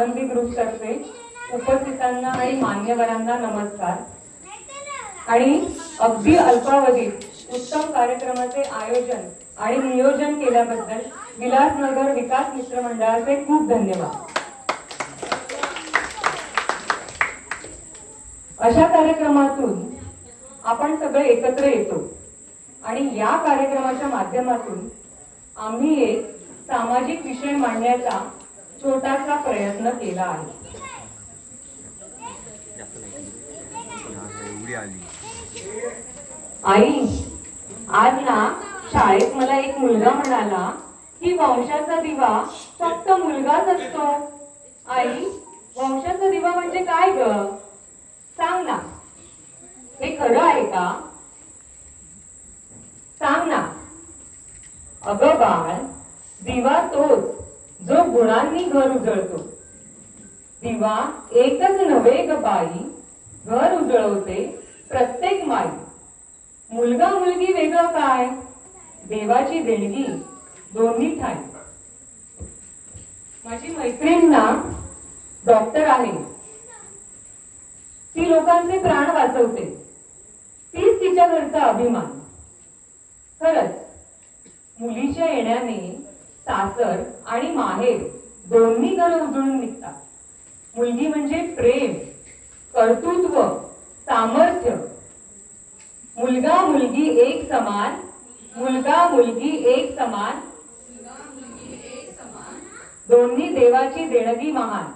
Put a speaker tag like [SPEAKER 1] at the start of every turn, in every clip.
[SPEAKER 1] आनंदी ग्रुपतर्फे उपस्थितांना आणि मान्यवरांना नमस्कार. आणि अगदी अल्पावधीत उत्तम कार्यक्रमाचे आयोजन आणि नियोजन केल्याबद्दल विलासनगर विकास मित्र मंडळाचे खूप धन्यवाद. अशा कार्यक्रमातून आपण सगळे एकत्र येतो आणि या कार्यक्रमाच्या माध्यमातून आम्ही एक सामाजिक विषय मांडण्याचा छोटासा प्रयत्न केला आहे. आई, आज ना शाळेत मला एक मुलगा म्हणाला की वंशाचा दिवा फक्त मुलगाच असतो. आई, वंशाचा दिवा म्हणजे काय ग? सांग ना, हे खरं आहे का? सांग ना. अगं बाळ, दिवा तोच जो गुणांनी घर उजळतो. दिवा एकच नव्हे ग बाई, घर उजळवते प्रत्येक माई. मुलगा मुलगी वेगळं काय, देवाची देणगी दोन्ही ठाई. माझी मैत्रीण ना डॉक्टर आहे. ती लोकांचे प्राण वाचवते. तीच तिच्या घरचा अभिमान. खरंच मुलीच्या येण्याने सासर आणि माहेर दोन्ही घर उजळून निघतात. मुलगी म्हणजे प्रेम, कर्तृत्व, सामर्थ्य. मुलगा मुलगी एक समान, मुलगा मुलगी एक समान, दोन्ही देवाची देणगी महान.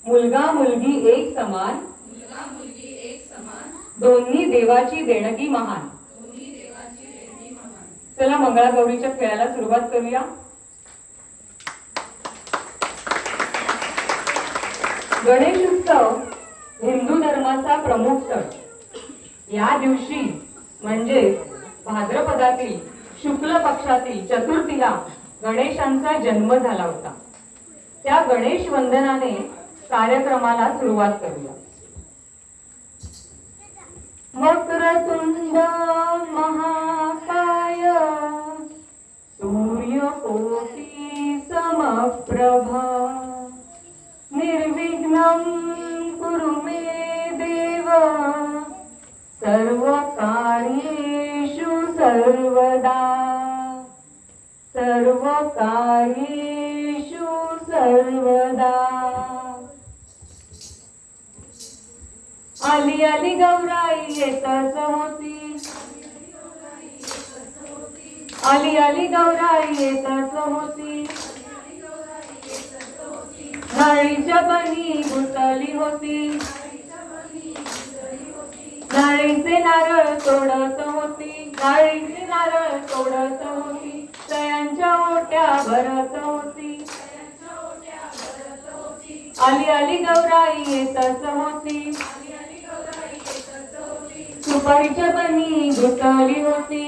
[SPEAKER 1] मुलगा मुलगी एक समान, दोन्ही देवाची देणगी महान. चला मंगळागौरीच्या खेळाला सुरुवात करूया. गणेश उत्सव हिंदू धर्माचा प्रमुख सण. या दिवशी म्हणजे भाद्रपदातील शुक्ल पक्षातील चतुर्थीला गणेशांचा जन्म झाला होता. त्या गणेश वंदनाने कार्यक्रमाला सुरुवात करूया. वक्रतुंड महाकाय सूर्यकोटी समप्रभा निर्विघ्नं कुरु मे देव सर्वकार्येषु सर्वदा सर्वकार्येषु सर्वदा. आली आली गौराई येतच होती, आली आली गौराई येतच होती. नाळीच्या बनी घुसली होती, नाळीचे नारळ तोडत होती, नाळीचे नारळ तोडत होती. सयांच्या ओट्या भरत होती, आली आली गौराई येतच होती. सुपारीच्या बनी घुसली होती,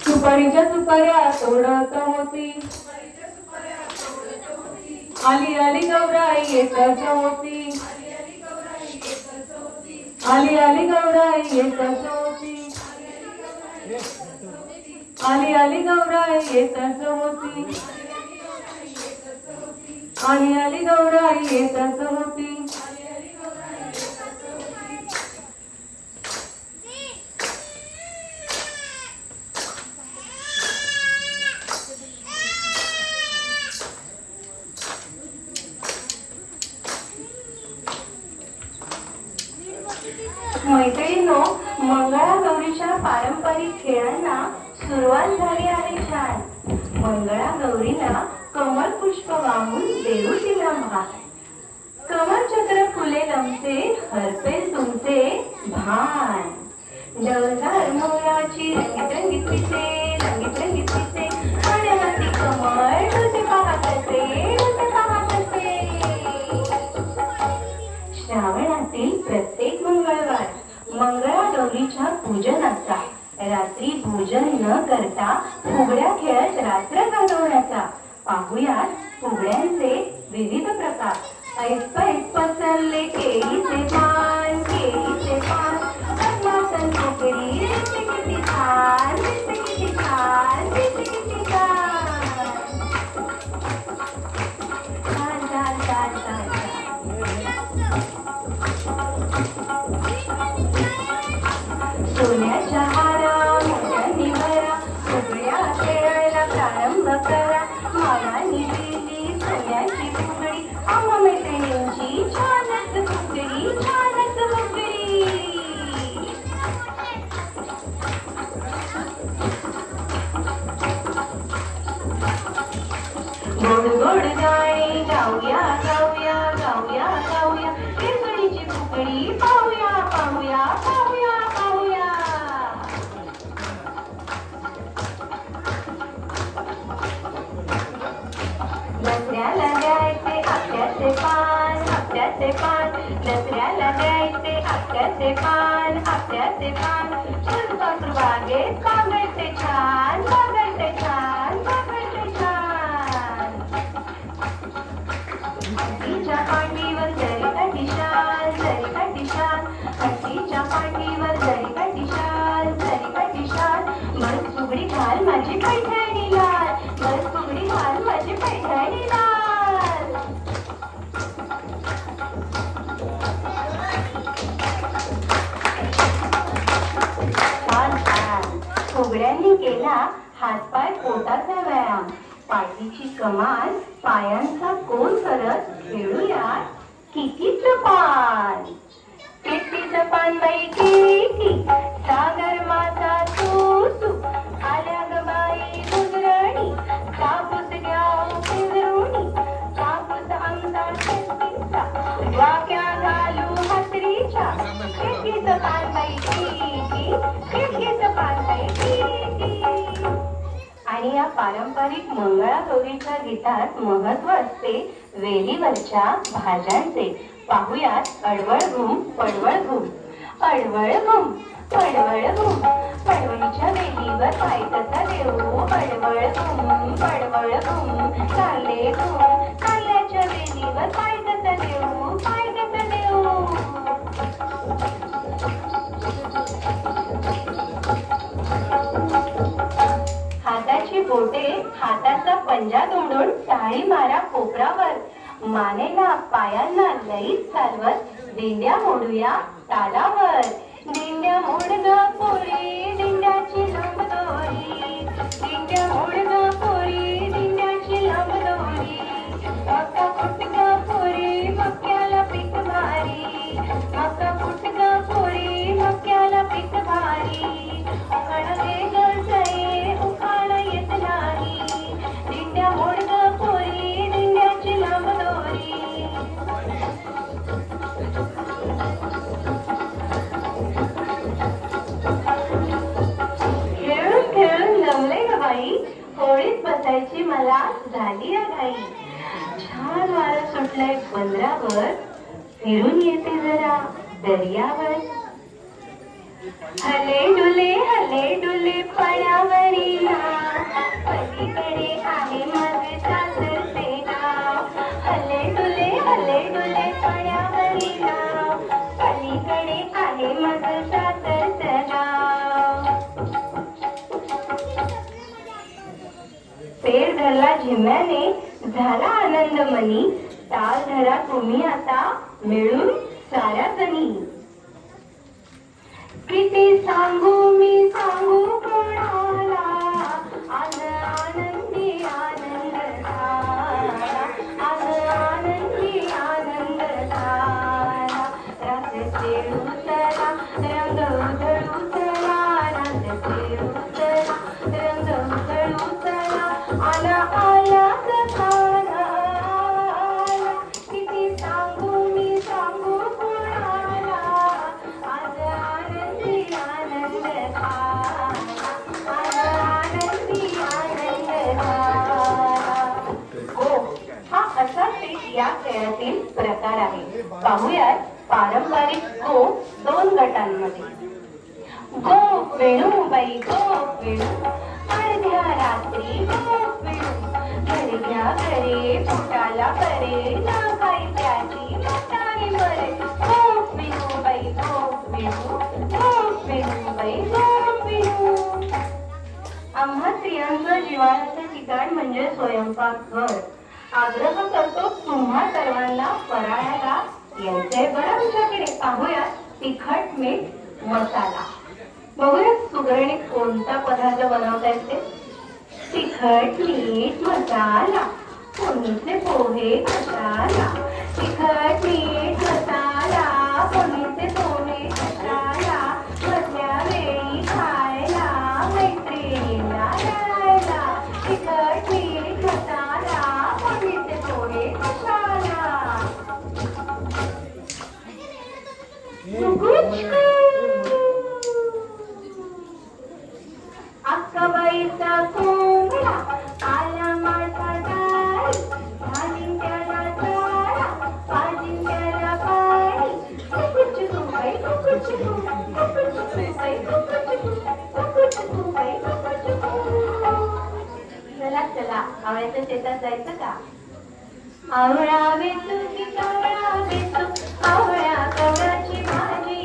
[SPEAKER 1] सुपारीच्या सुपाऱ्या तोडत होती. आली आली गौराई येतच होती, आली आली गौराई येतच होती. आली आली गौराई येतच होती, आली आली गौराई येतच होती.
[SPEAKER 2] मैत्रिणींनो, मंगळागौरीच्या पारंपरिक खेळांना सुरुवात झाली आहे छान. मंगळागौरीला कमळ पुष्प वाहून देऊ दिला महान. कमळ चक्र फुले लमते हरपे तुमचे भान. डौलदार मोराची रंगीत रंगीत पिसे, रंगीत रंगीत पिसे. पाण्यावरती कमळ डोसे पाहत असे, डोसे पाहत असे. श्रावणातील प्रत्येक मंगळवार मंगळागौरीच्या पूजनाचा, रात्री भोजन न करता फुगड्या खेळत रात्र घालवण्याचा. पाहुयात फुगड्यांचे विविध प्रकार. ऐसप ऐसप चालले केळीचे पान, केळीचे पान. पद्मासन कोकडी दिसते किती छान, दिसते किती छान, दिसते किती छान. गोड गोड गाणी गाऊया गाऊया गाऊया गाऊया केसरीची फुगडी पाहूया पाहूया पाहूया पाहूया. दसऱ्याला द्यायचे आपट्याचे पान आपट्याचे पान दसऱ्याला द्यायचे आपट्याचे पान आपट्याचे पान फुलपाखरू बागेत बागडते छान बागडते छान बागडते छान. हत्तीच्या पाठीवर जरी काठी शाल जरी काठी शाल हत्तीच्या पाठीवर जरी काठी शाल जरी काठी शाल बस फुगडी घाल माझी पैठणी लाल बस फुगडी घाल माझी पैठणी लाल. छान छान फुगड्यांनी केला हातपाय पोटाचा व्यायाम पाठीची कमान पायांचा कोन करत खेळूया कितीचं पान. कितीचं पान बाई किती सागर माझा तू तू आल्या ग बाई गुजरणी कापूस घ्या पिंजरुणी कापूस आमचा शेतीचा वाक्या घालू हातरीच्या कितीचं पान बाई किती कितीचं पान बाई किती. आणि या पारंपरिक मंगळागौरीच्या गीतात महत्व असते वेलीवरच्या भाज्यांचे. पाहुयात अडवळ घुम पडवळ घुम अडवळ घुम पडवळ घुम पडवळीच्या वेलीवर पाय कसा देऊ अडवळ घुम पडवळ घुम चाले घुम चाल्याच्या वेलीवर पाय कसा देऊ पाय कसा देऊ. हाताची बोटे हाताचा पंजा तोडून टाळी मारा कोपरावर मानेला पायांना लईत चालवत दिंड्या मोडूया तालावर. दिंड्या मोडग पोरी दिंड्याची लांब दोरी दिंड्या मोडग पोरी दिंड्याची लांब दोरी मका फुटग पोरी मक्याला पीक भारी मका फुटग पोरी मक्याला पीक भारी उखाणा वेगळचंय उखाणा येत नाही दिंड्या मोडग पोरी दिंड्याची लांब दोरी. खेळून खेळून जमले ग बाई होळीत बसायची मला झाली घाई. छान वारं सुटलंय बंदरावर फिरून येते जरा दर्यावर. हले डुले पडावरी पलीकडे आहे माझे सासरचे गाव. हले डुले पडावरी पलीकडे आहे माझे सासरचं गाव. पेर धरला झिम्याने झाला आनंद मनी ताल धरा तुम्ही आता मिळून साऱ्या जणी. किती सांगू मी सांगू कोणाला आज आनंदी आनंद झाला आज आनंदी आनंद झाला. रात उतरा रंग उधळूतला रात उतरा रंग उधळूतला आला आला कसाला आला. किती सांगू मी सांगू कोणाला आज आनंदी आनंद झाला आज आनंदी आनंद झाला. हो हा असाच एक या खेळातील प्रकार आहे. पाहूयात पारंपरिक गो दोन गटांमध्ये. गो वेणू बाई गो वेणू अर्ध्या रात्री गो वेणू घरी घ्या घरे पोटाला करे ना काही त्याची मोठाई बरे. गो वेणू बाई गो वेणू गो वेणू बाई गो वेणू. आम्हा स्त्रियांचं जिव्हाळ्याचं ठिकाण म्हणजे स्वयंपाकघर. आग्रह करतो तुम्हा सर्वांना फराळाला यायचंय बरं आमच्याकडे. पाहूया तिखट मीठ मसाला. बघूया सुगरणीत कोणता पदार्थ बनवता येते. तिखट मीठ मसाला फोडणीचे पोहे कशाला तिखट मीठ मसाला फोडणीचे पोहे कशाला मधल्या वेळी खायला मैत्रिणीला द्यायला. तिखट मीठ मसाला अक्काबाईचा कोंबडा आला माझा दारी, घालीन त्याला चारा, पाजीन त्याला पाणी. कुकुरचिकू बाई कुकुरचिकू, कुकुरचिकू बाई कुकुरचिकू, कुकुरचिकू बाई कुकुरचिकू. चला चला, आवळ्याच्या शेतात जायचं का? आवळा वेचू की कवळा वेचू, आवळ्या कवळ्याची भाजी.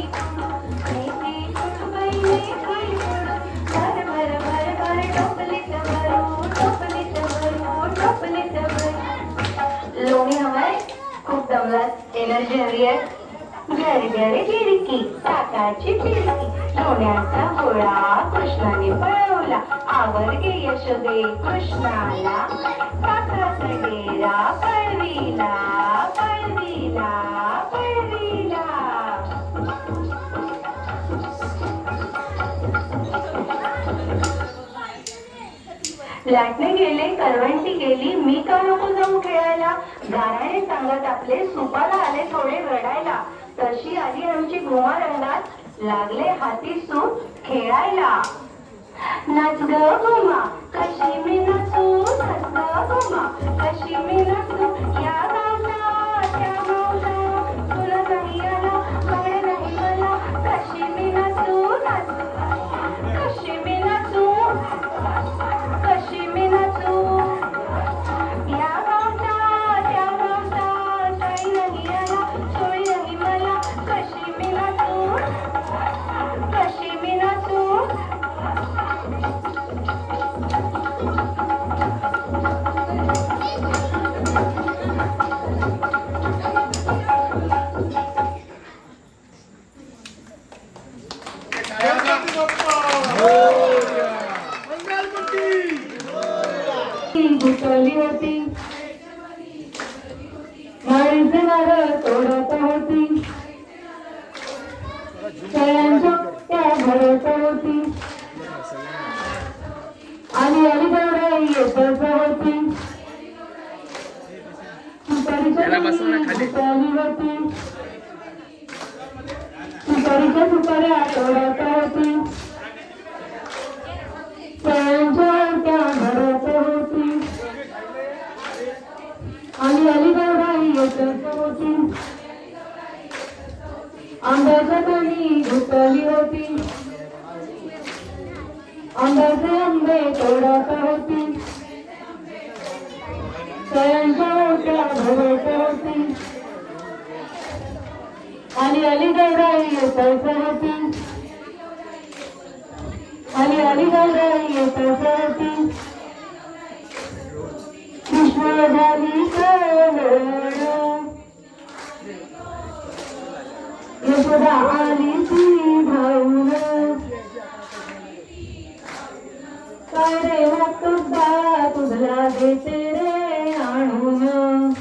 [SPEAKER 2] मेथी कुटू बाई मेथी कुटू, भर भर भर भर टोपलीत भरू, टोपलीत भरू, टोपलीत भरू. लोणी हवाय? खूप दमलात, एनर्जी हवी आहे? घरी घरी गिरकी, ताकाची फिरकी, लोण्याचा गोळा कृष्णाने पळवला, आवर गे यशोदे कृष्णाला, साखराचा डेरा पळविला, पळविला, पळविला. लाटणे गेले, करवंटी गेली, मी का नको जाऊ खेळायला? गाराणे सांगत आपले सुपाला आले थोडे रडायला. तशी आली आमची घुमा रंगात, लागले हाती सूट खेळायला. नाच ग घुमा कशी मी नाचू, नाच ग घुमा कशी मी नाचू, या गावचा त्या गावचा, तुला नाही आला कळे नाही मला, कशी मी नाचू नाचू, कशी मी नाचू, कशी मी नाचू, या गावचा त्या गावचा, काही नाही आला सोळी नाही मला, कशी मी नाचू, कशी मी नाचू. घुसली होती माळीचे नारळ तोडत होती, सळ्यांच्या त्या भरत होती, आणि अली गौराई येतच होती, सुपारीच्या घुसली होती, सुपारीच्या सुपाऱ्या तोडत होती, सळ्यांच्या त्या भरत होती, आणि अली गौराई येतच होती, आंब्याच्या कणी घुसली होती, आंब्याचे आंबे तोडत होती, सळ्यांच्या ओट्या भरत होती, आणि अली गौराई येतच होती, आणि अली गौराई येतच होती. कृष्ण झाली यशोदा आली ती धावून, काय रे वागतोस बाळा तुझला देते रे आणून,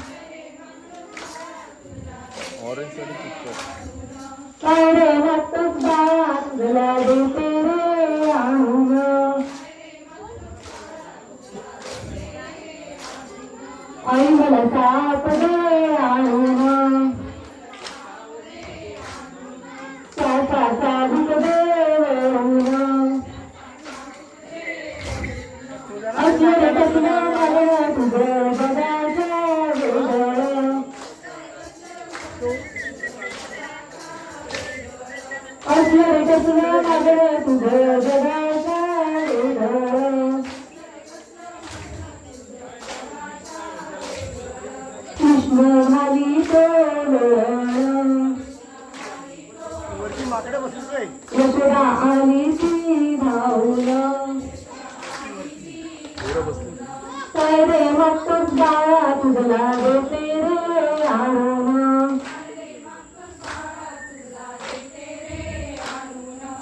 [SPEAKER 2] काय रे वागतोस बाळा तुझला देते रे आणून. आई मला साप दे आणून, सासा साधूक दे वळून, असले कसला मला तुझं बघायचं वेगळं, असले कसला मला तुझं बघायचं वेगळं. कृष्ण झाली यशोदा आली ती धावून, काय रे वागतोस बाळा तुझला देते रे आणून,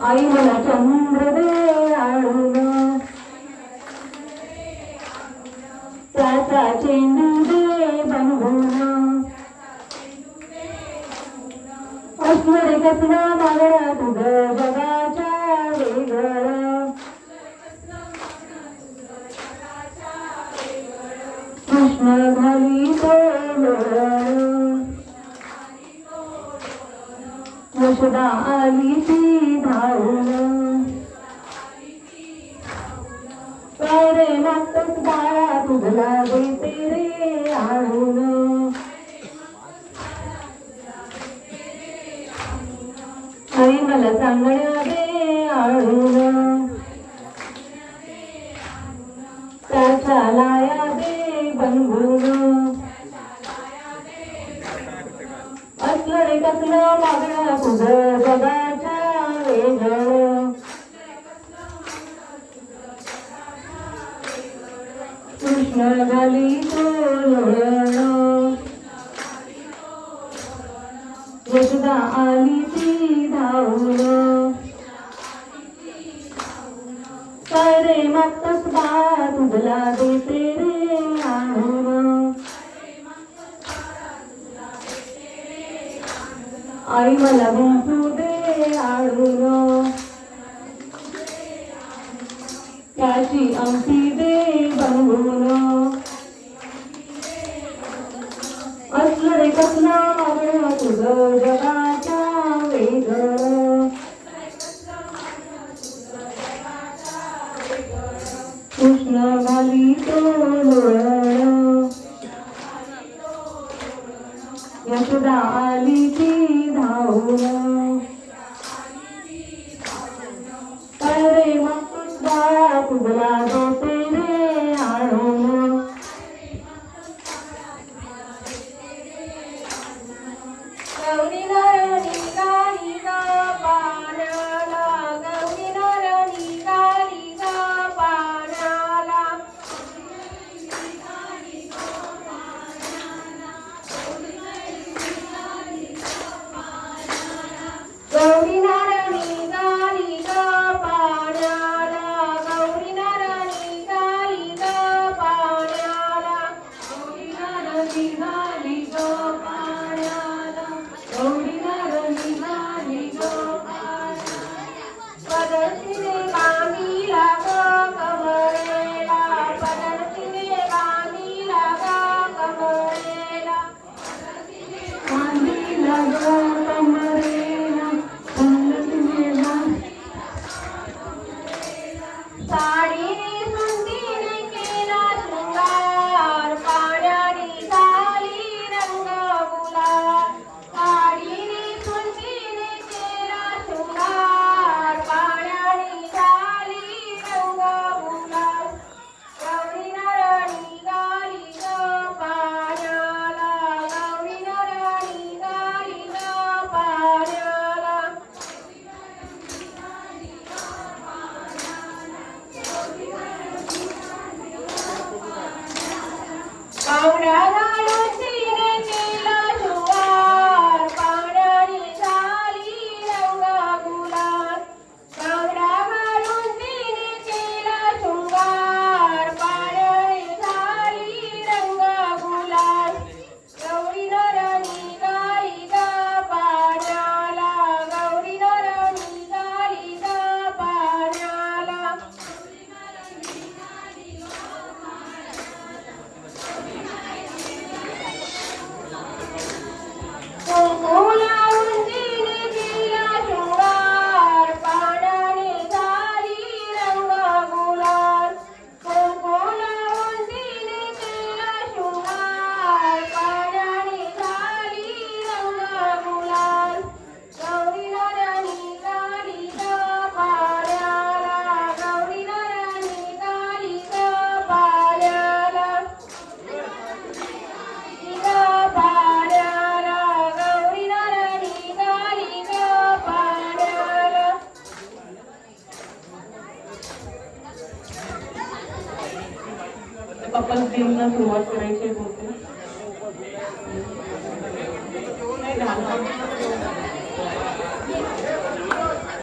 [SPEAKER 2] आई मला चंद्र दे आणून, त्याचा चेंडू दे बनवून, असलं कसलं मागणं तुझं जगाच्या वेगळं, कृष्ण झाली तो यशोदा आली ती धावून रे मागतच बाळा तुझला देते रे आणून आई मला सांगण्या दे आणून त्याच्या लाया दे बनवून असलं रे कसलं मागणं तुझं जगाच्या वेगळं कृष्ण घाली तो लोळण यशोदा आली ती धावून काय रे मागतस बा तुझला देते रे आणून आई मला विंचू दे आणून त्याची अंगठी दे बनवून असलं रे कसलं मागणं तुझं जगाच्या वेगळं कृष्ण घाली तो लोळण यशोदा आली ती धावून काय रे मागतोस बाळा तुझला देते रे आणून गौरी नारायणी गाली गा पाण्याला गौरी नारायणी गाली गा पाण्याला गौरी नारायणी गाली गा पाण्याला गौरी नारायणी गाली गा पाण्याला गौरी नारायणी गाली गा पाण्याला गौरी नारायणी गाली गा पाण्याला पदरतीने गाणीला गा कमरेला पदरतीने गाणीला गा कमरेला गाणीला गा कमरेला पदरतीने साडीने सुंदीने केला शृंगार पाण्याने झाली रंग गुलाल साडीने सुंदीने केला शृंगार पाण्याने झाली रंग गुलाल गौरी नारायणी गाली ग पाण्याला गौरी नारायणी गाली ग पाण्याला पावड्या घालून तिने केला शृंगार पाण्याने झाली रंग गुलाल पावड्या घालून तिने केला शृंगार पाण्याने झाली रंग गुलाल गौरी नारायणी गाली गा पाण्याला गौरी नारायणी गाली गा पाण्याला कुंकू लावून तिने केला शृंगार पाण्याने झाली रंग गुलाल कुंकू लावून तिने केला शृंगार पाण्याने झाली रंग गुलाल गौरी नारायणी गाली ग पाण्याला गौरी नारायणी गाली ग पाण्याला पाण्याला गौरी नारायणी गाली ग पाण्याला कपल गेमला सुरुवात करायची होती.